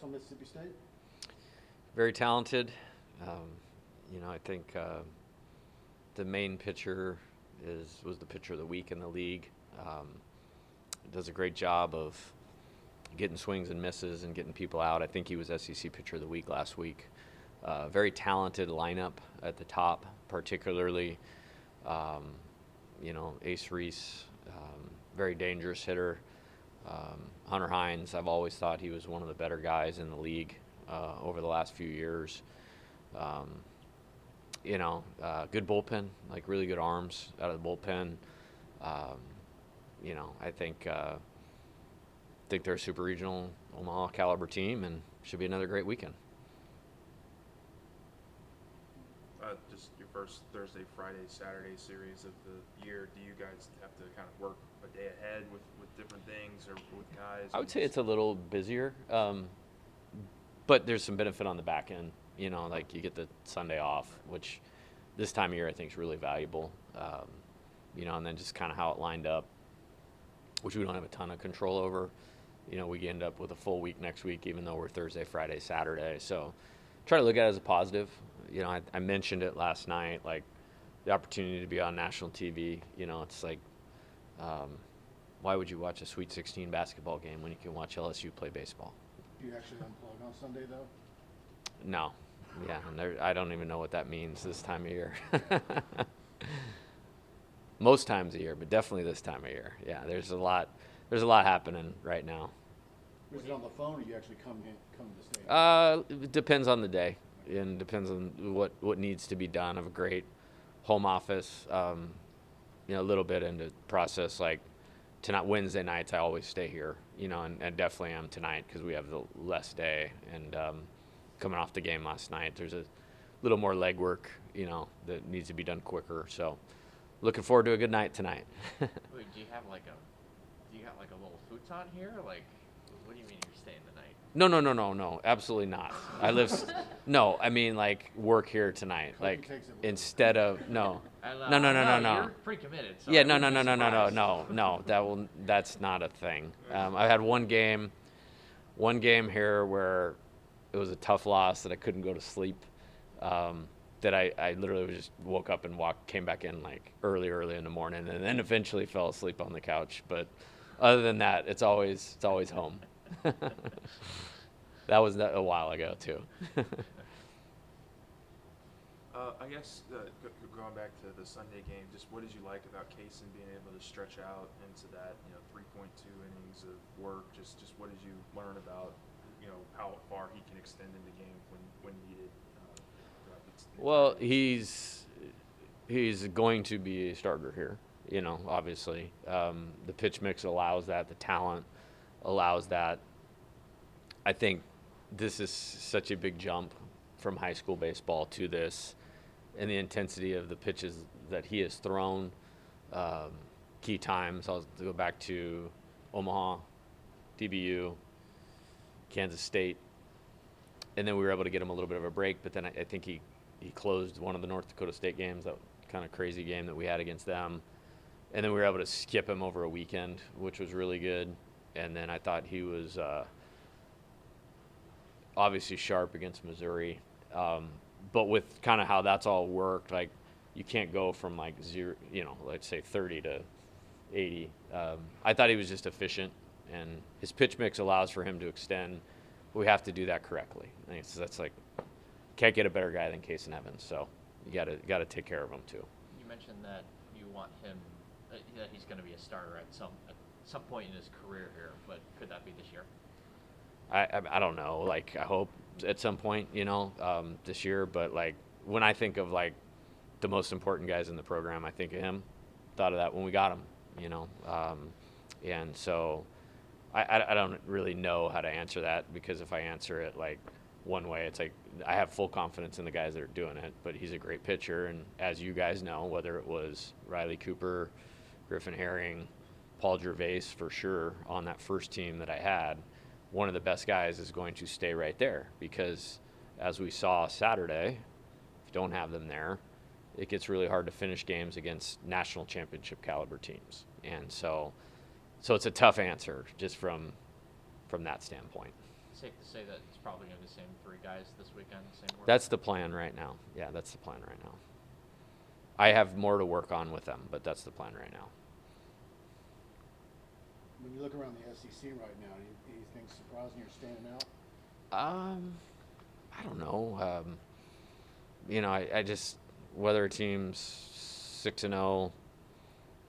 Thoughts on Mississippi State? Very talented. I think the main pitcher was the pitcher of the week in the league. Does a great job of getting swings and misses and getting people out. I think he was SEC pitcher of the week last week. Very talented lineup at the top, particularly, Ace Reese, very dangerous hitter. Hunter Hines, I've always thought he was one of the better guys in the league over the last few years. Good bullpen, like really good arms out of the bullpen. I think they're a super regional Omaha caliber team and should be another great weekend. Just your first Thursday, Friday, Saturday series of the year. Do you guys have to kind of work a day ahead with different things or with guys? I would say it's a little busier, but there's some benefit on the back end. Like you get the Sunday off, which this time of year I think is really valuable. And then just kind of how it lined up, which we don't have a ton of control over. We end up with a full week next week, even though we're Thursday, Friday, Saturday. So try to look at it as a positive. I mentioned it last night, like the opportunity to be on national TV. It's like, why would you watch a Sweet 16 basketball game when you can watch LSU play baseball? Do you actually unplug on Sunday, though? No. Yeah, and I don't even know what that means this time of year. Most times a year, but definitely this time of year. Yeah, there's a lot happening right now. Is it on the phone, or you actually come to the stadium? It depends on the day, and depends on what needs to be done. I have a great home office. A little bit into the process, like tonight, Wednesday nights, I always stay here. And definitely am tonight because we have the less day. And coming off the game last night, there's a little more legwork, that needs to be done quicker. So, looking forward to a good night tonight. Wait, do you have like a little futon here? Like, what do you mean you're staying the night? No, absolutely not. No, I mean like work here tonight. Like instead of no. You're pretty committed. So Yeah, no. That's not a thing. I had one game here where it was a tough loss that I couldn't go to sleep. That I literally just woke up and came back in like early in the morning, and then eventually fell asleep on the couch. But other than that, it's always home. That was a while ago too. I guess going back to the Sunday game, just what did you like about Kaysen being able to stretch out into that 3.2 innings of work? Just what did you learn about how far he can extend in the game when needed? Well, he's going to be a starter here. Obviously, the pitch mix allows that. The talent allows that. I think this is such a big jump from high school baseball to this, and the intensity of the pitches that he has thrown. Key times, I'll go back to Omaha, DBU, Kansas State, and then we were able to get him a little bit of a break, but then I think he closed one of the North Dakota State games, that kind of crazy game that we had against them, and then we were able to skip him over a weekend, which was really good. And then I thought he was obviously sharp against Missouri, but with kind of how that's all worked, like you can't go from like 0, let's say 30 to 80. I thought he was just efficient, and his pitch mix allows for him to extend. We have to do that correctly. I think that's like, can't get a better guy than Kaysen Evans, so you got to take care of him too. You mentioned that you want him, that he's going to be a starter at some point in his career here, but could that be this year? I don't know. Like, I hope at some point, this year. But like, when I think of like the most important guys in the program, I think of him. Thought of that when we got him, and so I don't really know how to answer that, because if I answer it like one way, it's like I have full confidence in the guys that are doing it. But he's a great pitcher, and as you guys know, whether it was Riley Cooper, Griffin Herring, Paul Gervais for sure on that first team that I had, one of the best guys is going to stay right there, because as we saw Saturday, if you don't have them there, it gets really hard to finish games against national championship caliber teams. And so it's a tough answer just from that standpoint. safe to say that it's probably going to be the same 3 guys this weekend, same work? That's the plan right now. Yeah, that's the plan right now. I have more to work on with them, but that's the plan right now. When you look around the SEC right now, anything surprising or standing out? I don't know. I just whether a team's 6-0,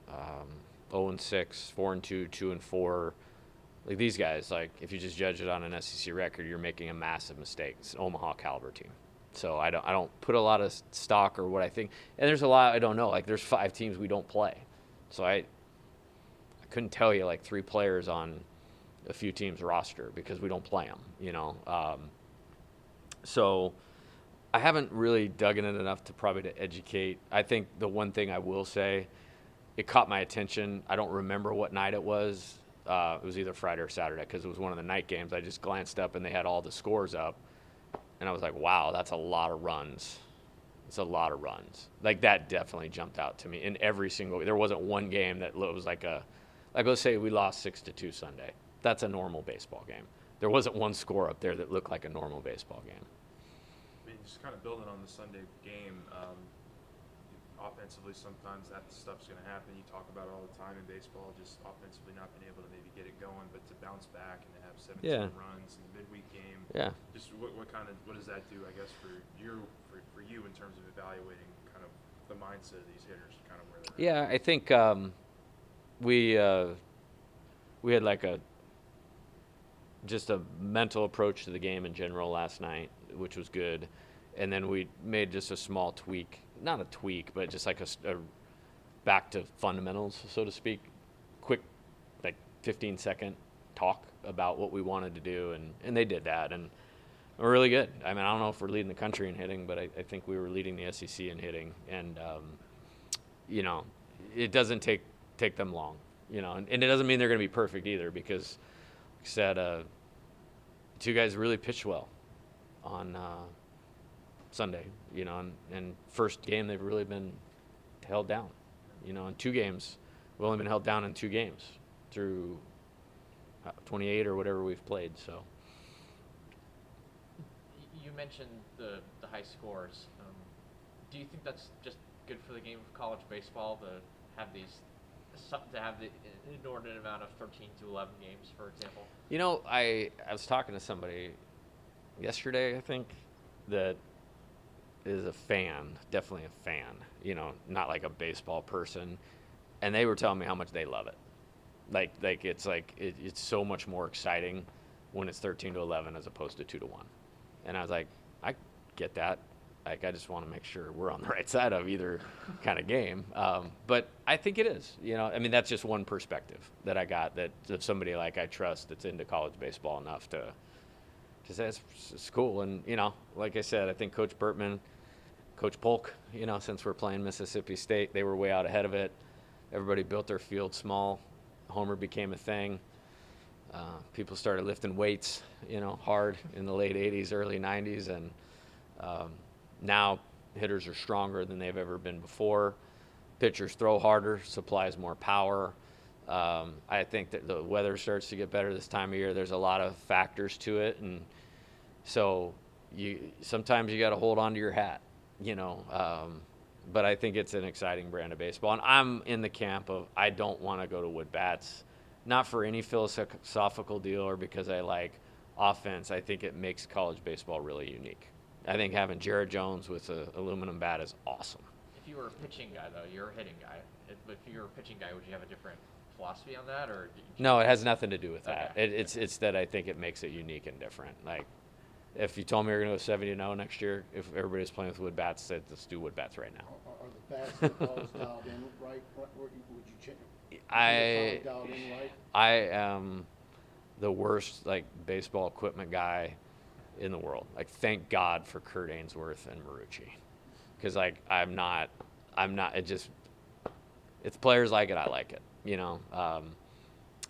0-6, 4-2, 2-4. Like these guys, like if you just judge it on an SEC record, you're making a massive mistake. It's an Omaha caliber team. So I don't put a lot of stock or what I think. And there's a lot I don't know. Like there's 5 teams we don't play. So I couldn't tell you like 3 players on a few teams roster because we don't play them, So I haven't really dug in it enough to probably to educate. I think the one thing I will say, it caught my attention. I don't remember what night it was. It was either Friday or Saturday because it was one of the night games. I just glanced up and they had all the scores up. And I was like, wow, that's a lot of runs. It's a lot of runs. Like that definitely jumped out to me in every single. There wasn't one game that was like let's say we lost 6-2 Sunday. That's a normal baseball game. There wasn't one score up there that looked like a normal baseball game. I mean, just kind of building on the Sunday game, offensively sometimes that stuff's going to happen. You talk about it all the time in baseball, just offensively not being able to maybe get it going, but to bounce back and to have 17 runs in the midweek game. Yeah. Just what does that do, I guess, for you in terms of evaluating kind of the mindset of these hitters, kind of where they're at? Yeah, I think we had like just a mental approach to the game in general last night, which was good. And then we made just a small tweak, not a tweak, but just like a back to fundamentals, so to speak, quick, like 15-second talk about what we wanted to do. And they did that. And we're really good. I mean, I don't know if we're leading the country in hitting, but I think we were leading the SEC in hitting. And, it doesn't take them long, and it doesn't mean they're going to be perfect either because, like I said, 2 guys really pitched well on Sunday, and first game they've really been held down, in 2 games. We've only been held down in 2 games through 28 or whatever we've played. So you mentioned the high scores. Do you think that's just good for the game of college baseball to have the inordinate amount of 13 to 11 games, for example? I was talking to somebody yesterday, I think, that is a fan, definitely a fan, not like a baseball person, and they were telling me how much they love it. It's so much more exciting when it's 13 to 11 as opposed to 2 to 1. And I was like, I get that. I just want to make sure we're on the right side of either kind of game. But I think it is, that's just one perspective that I got that of somebody like I trust that's into college baseball enough to say it's cool. And, like I said, I think Coach Burtman, Coach Polk, since we're playing Mississippi State, they were way out ahead of it. Everybody built their field small. Homer became a thing. People started lifting weights, hard in the late 80s, early 90s. And now hitters are stronger than they've ever been before. Pitchers throw harder, supplies more power. I think that the weather starts to get better this time of year. There's a lot of factors to it. And so sometimes you got to hold on to your hat, but I think it's an exciting brand of baseball. And I'm in the camp of I don't want to go to wood bats, not for any philosophical deal or because I like offense. I think it makes college baseball really unique. I think having Jared Jones with an aluminum bat is awesome. If you were a pitching guy, though, you're a hitting guy. If you were a pitching guy, would you have a different philosophy on that, or? No, it has nothing to do with that. Okay. It's that I think it makes it unique and different. Like, if you told me we were going to go 70-0 next year, if everybody's playing with wood bats, let's do wood bats right now. Are the bats that balls dialed in right? Would you change? Dialed in right? I am the worst baseball equipment guy in the world. Thank God for Kurt Ainsworth and Marucci, because I'm not. It's players like it. I like it.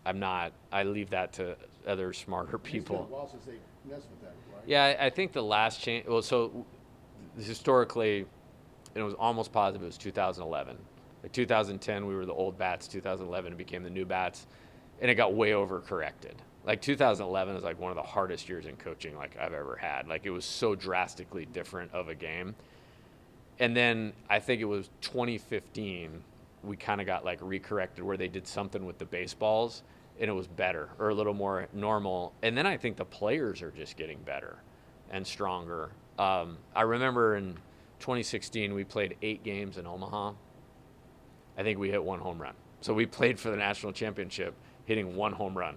I'm not. I leave that to other smarter people. It's been a while since they messed with that, right? Yeah, I think the last change. Well, so historically, and it was almost positive it was 2011. 2010, we were the old bats. 2011, it became the new bats, and it got way overcorrected. Like 2011 is like one of the hardest years in coaching like I've ever had. Like it was so drastically different of a game. And then I think it was 2015 we kind of got like recorrected where they did something with the baseballs and it was better or a little more normal. And then I think the players are just getting better and stronger. I remember in 2016 we played 8 games in Omaha. I think we hit 1 home run. So we played for the national championship hitting 1 home run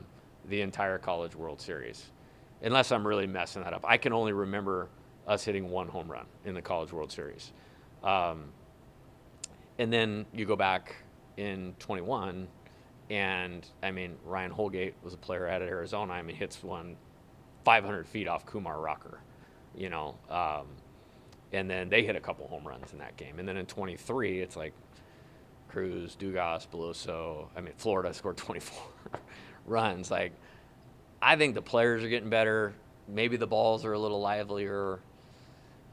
the entire College World Series. Unless I'm really messing that up. I can only remember us hitting 1 home run in the College World Series. And then you go back in 21, and, I mean, Ryan Holgate was a player out of Arizona. I mean, hits one 500 feet off Kumar Rocker, you know. And then they hit a couple home runs in that game. And then in 23, it's like Cruz, Dugas, Beloso. I mean, Florida scored 24 runs. Like, I think the players are getting better. Maybe the balls are a little livelier.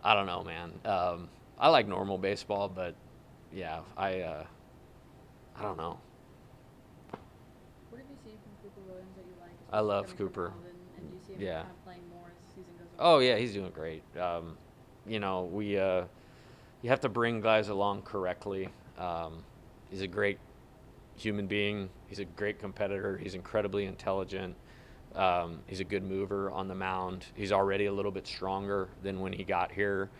I don't know, man. I like normal baseball, but yeah, I don't know. What have you seen from Cooper Williams that you like? I love especially coming Cooper. from Alvin, and do you see him Yeah. kind of playing more as the season goes on? Oh yeah, he's doing great. You know, you have to bring guys along correctly. He's a great human being. He's a great competitor. He's incredibly intelligent. He's a good mover on the mound. He's already a little bit stronger than when he got here.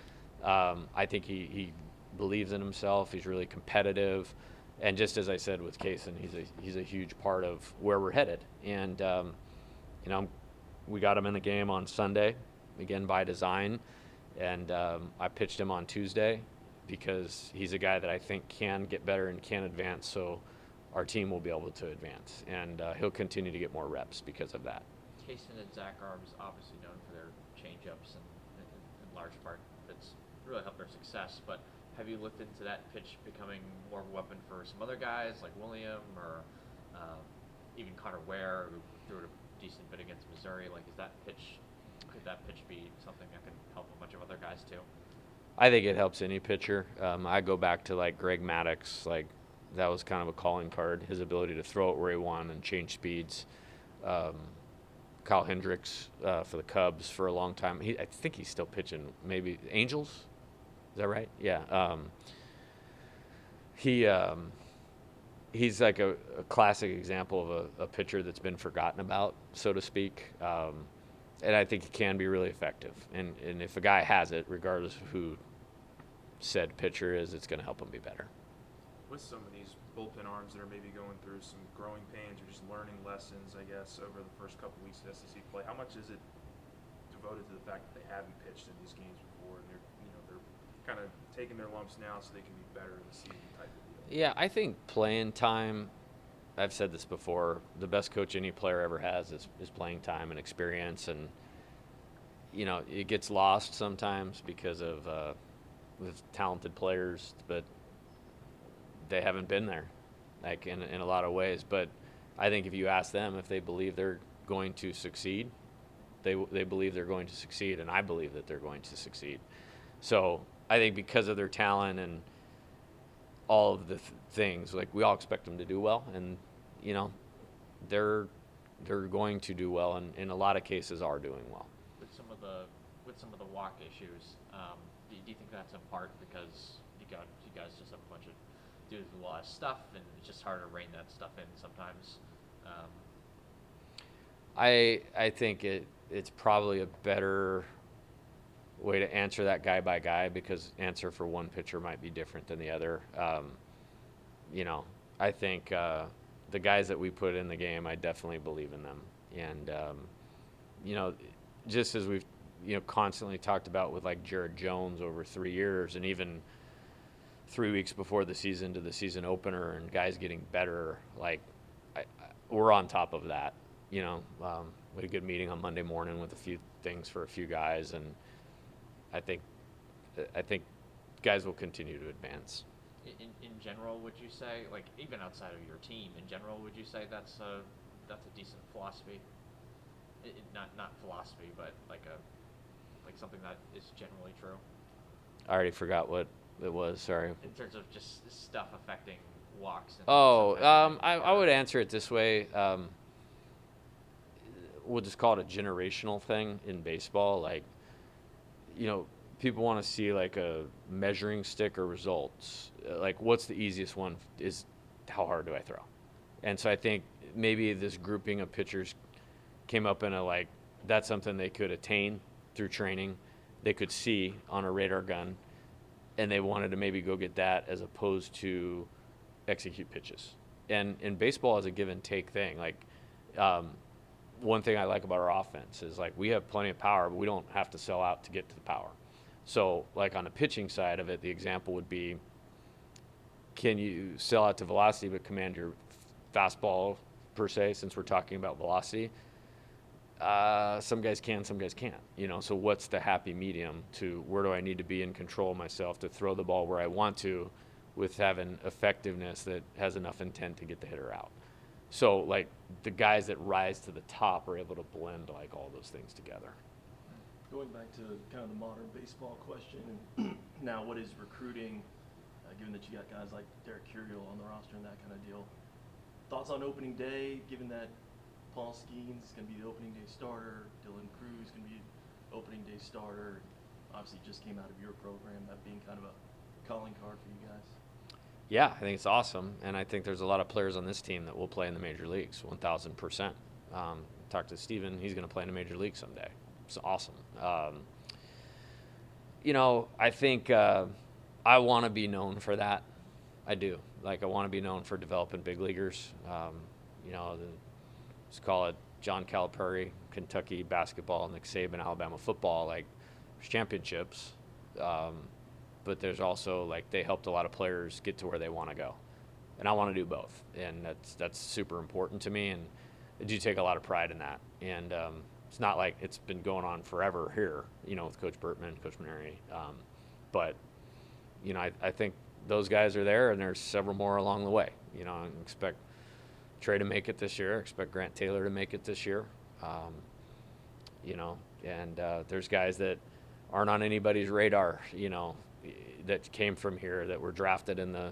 I think he believes in himself. He's really competitive. And just as I said with Kaysen, he's a huge part of where we're headed. And, you know, we got him in the game on Sunday, again by design. And I pitched him on Tuesday because he's a guy that I think can get better and can advance. So our team will be able to advance. And he'll continue to get more reps because of that. Kaysen and Zach are obviously known for their change-ups, and in large part that's really helped their success. But have you looked into that pitch becoming more of a weapon for some other guys like William or even Connor Ware, who threw it a decent bit against Missouri? Like, could that pitch be something that can help a bunch of other guys too? I think it helps any pitcher. I go back to like Greg Maddux, like that was kind of a calling card, his ability to throw it where he wanted and change speeds. Kyle Hendricks for the Cubs for a long time. I think he's still pitching, maybe Angels. Is that right? Yeah. He's like a classic example of a pitcher that's been forgotten about, so to speak. And I think he can be really effective. And if a guy has it, regardless of who said pitcher is, it's going to help him be better. With some of these bullpen arms that are maybe going through some growing pains or just learning lessons, I guess, over the first couple weeks of SEC play, how much is it devoted to the fact that they haven't pitched in these games before and they're kind of taking their lumps now so they can be better in the season type of deal? Yeah, I think playing time, I've said this before, the best coach any player ever has is playing time and experience. And, you know, it gets lost sometimes because of with talented players, but they haven't been there, like in a lot of ways. But I think if you ask them if they believe they're going to succeed, they believe they're going to succeed, and I believe that they're going to succeed. So I think because of their talent and all of the things, like we all expect them to do well, and you know they're going to do well, and in a lot of cases are doing well. With some of the walk issues, do you think that's in part because you guys just have a bunch of dudes with a lot of stuff, and it's just hard to rein that stuff in sometimes? I think it's probably a better way to answer that guy by guy, because answer for one pitcher might be different than the other. You know, I think the guys that we put in the game, I definitely believe in them. And, you know, just as we've, constantly talked about with like Jared Jones over 3 years, and even 3 weeks before the season to the season opener, and guys getting better, like we're on top of that. We had a good meeting on Monday morning with a few things for a few guys, and I think guys will continue to advance. In general, would you say, like even outside of your team, in general, would you say that's a decent philosophy? Not philosophy, but like something that is generally true. I already forgot what it was. Sorry. In terms of just stuff affecting walks. And I would answer it this way. we'll just call it a generational thing in baseball. Like, people want to see like a measuring stick or results. Like, what's the easiest one is how hard do I throw? And so I think maybe this grouping of pitchers came up in a like, that's something they could attain through training. They could see on a radar gun, and they wanted to maybe go get that as opposed to execute pitches. And in baseball is a give and take thing. Like, one thing I like about our offense is like we have plenty of power, but we don't have to sell out to get to the power. So like on the pitching side of it, the example would be, can you sell out to velocity but command your fastball per se, since we're talking about velocity? Some guys can, some guys can't. So what's the happy medium to where do I need to be in control of myself to throw the ball where I want to with having effectiveness that has enough intent to get the hitter out? So like the guys that rise to the top are able to blend like all those things together. Going back to kind of the modern baseball question, and now what is recruiting, given that you got guys like Derek Curiel on the roster and that kind of deal? Thoughts on opening day, given that Paul Skeens is going to be the opening day starter, Dylan Cruz is going to be opening day starter, obviously just came out of your program, that being kind of a calling card for you guys? Yeah, I think it's awesome, and I think there's a lot of players on this team that will play in the major leagues, 1,000%. Talked to Steven, he's going to play in the major league someday. It's awesome. I think I want to be known for that. I do. Like, I want to be known for developing big leaguers. Let's call it John Calipari, Kentucky basketball, Nick Saban, Alabama football. Like, there's championships. But there's also like they helped a lot of players get to where they want to go, and I want to do both, and that's super important to me, and I do take a lot of pride in that. And it's not like it's been going on forever here, with Coach Burtman, Coach Maneri, but I think those guys are there, and there's several more along the way. I expect Trey to make it this year, expect Grant Taylor to make it this year, and there's guys that aren't on anybody's radar, that came from here that were drafted in the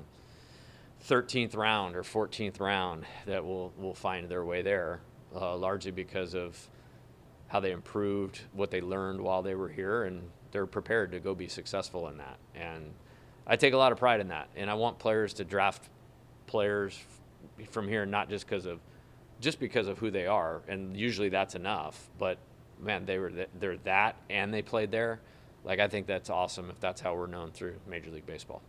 13th round or 14th round that will find their way there, largely because of how they improved, what they learned while they were here, and they're prepared to go be successful in that. And I take a lot of pride in that, and I want players to draft players from here, not just because of who they are, and usually that's enough, but man, they're that and they played there. Like, I think that's awesome if that's how we're known through Major League Baseball.